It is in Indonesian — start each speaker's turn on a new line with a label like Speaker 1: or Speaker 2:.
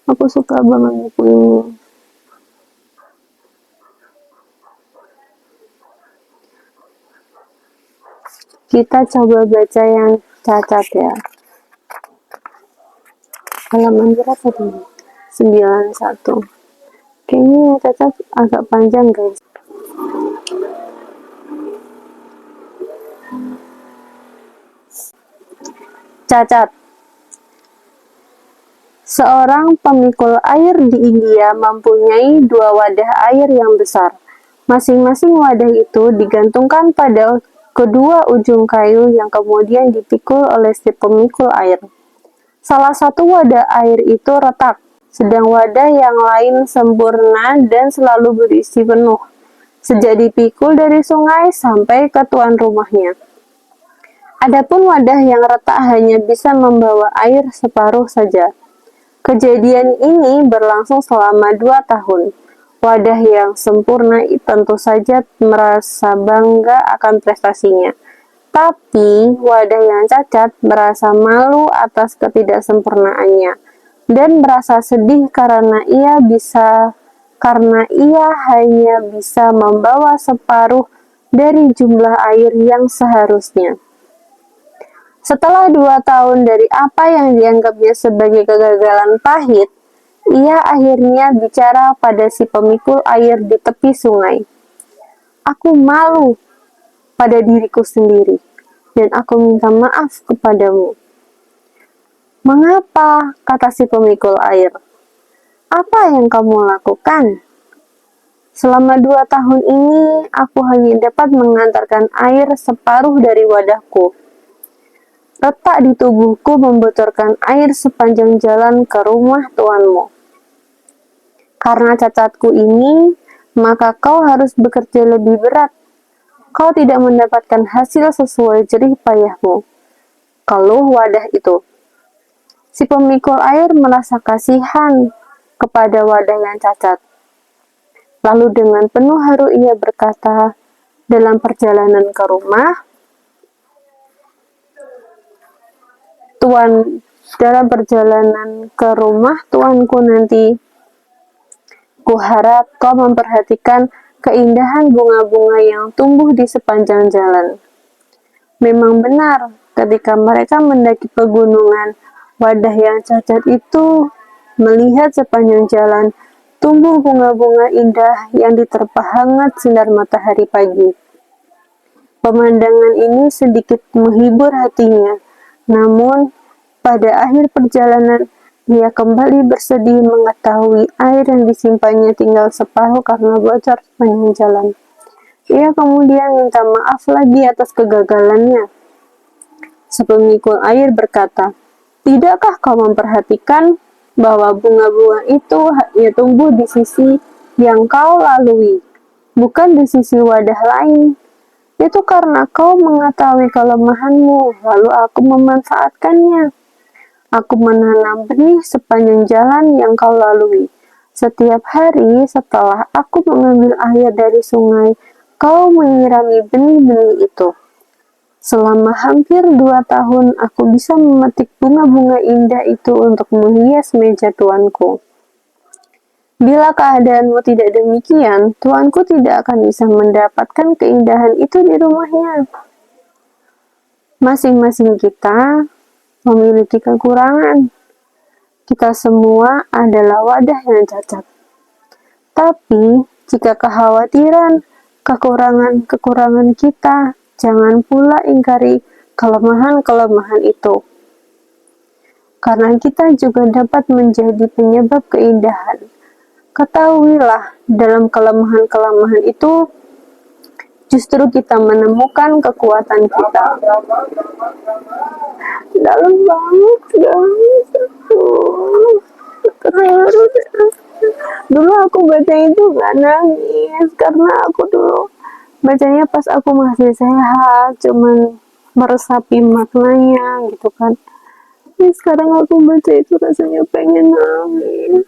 Speaker 1: Aku suka banget buku ini. Kita coba baca yang cacat ya. Halaman berapa tadi? 91. Kayaknya yang cacat agak panjang guys. Cacat. Seorang pemikul air di India mempunyai 2 wadah air yang besar. Masing-masing wadah itu digantungkan pada kedua ujung kayu yang kemudian dipikul oleh si pemikul air. Salah satu wadah air itu retak, sedang wadah yang lain sempurna dan selalu berisi penuh, sejak dipikul dari sungai sampai ke tuan rumahnya. Adapun wadah yang retak hanya bisa membawa air separuh saja. Kejadian ini berlangsung selama 2 tahun. Wadah yang sempurna tentu saja merasa bangga akan prestasinya. Tapi wadah yang cacat merasa malu atas ketidaksempurnaannya dan merasa sedih karena ia hanya bisa membawa separuh dari jumlah air yang seharusnya. Setelah 2 tahun dari apa yang dianggapnya sebagai kegagalan pahit, ia akhirnya bicara pada si pemikul air di tepi sungai. Aku malu pada diriku sendiri, dan aku minta maaf kepadamu. Mengapa? Kata si pemikul air. Apa yang kamu lakukan? Selama 2 tahun ini, aku hanya dapat mengantarkan air separuh dari wadahku. Retak di tubuhku membocorkan air sepanjang jalan ke rumah tuanmu. Karena cacatku ini, maka kau harus bekerja lebih berat. Kau tidak mendapatkan hasil sesuai jerih payahmu. Keluh wadah itu. Si pemikul air merasa kasihan kepada wadah yang cacat. Lalu dengan penuh haru ia berkata, dalam perjalanan ke rumah, tuanku nanti, kuharap kau memperhatikan keindahan bunga-bunga yang tumbuh di sepanjang jalan. Memang benar, ketika mereka mendaki pegunungan, wadah yang cacat itu melihat sepanjang jalan tumbuh bunga-bunga indah yang diterpa hangat sinar matahari pagi. Pemandangan ini sedikit menghibur hatinya. Namun, pada akhir perjalanan, ia kembali bersedih mengetahui air yang disimpannya tinggal separuh karena bocor sepanjang jalan. Ia kemudian minta maaf lagi atas kegagalannya. Sepemikul air berkata, tidakkah kau memperhatikan bahwa bunga-bunga itu hanya tumbuh di sisi yang kau lalui, bukan di sisi wadah lain? Itu karena kau mengetahui kelemahanmu, lalu aku memanfaatkannya. Aku menanam benih sepanjang jalan yang kau lalui. Setiap hari setelah aku mengambil air dari sungai, kau menyirami benih-benih itu. Selama hampir 2 tahun, aku bisa memetik bunga-bunga indah itu untuk menghias meja tuanku. Bila keadaanmu tidak demikian, tuanku tidak akan bisa mendapatkan keindahan itu di rumahnya. Masing-masing kita memiliki kekurangan. Kita semua adalah wadah yang cacat. Tapi, jika kekhawatiran, kekurangan-kekurangan kita, jangan pula ingkari kelemahan-kelemahan itu. Karena kita juga dapat menjadi penyebab keindahan. Ketahuilah, dalam kelemahan-kelemahan itu, justru kita menemukan kekuatan kita. Dalam banget, guys. Dulu aku baca itu gak nangis, karena aku dulu bacanya pas aku masih sehat, cuman meresapi maknanya gitu kan. Tapi sekarang aku baca itu rasanya pengen nangis.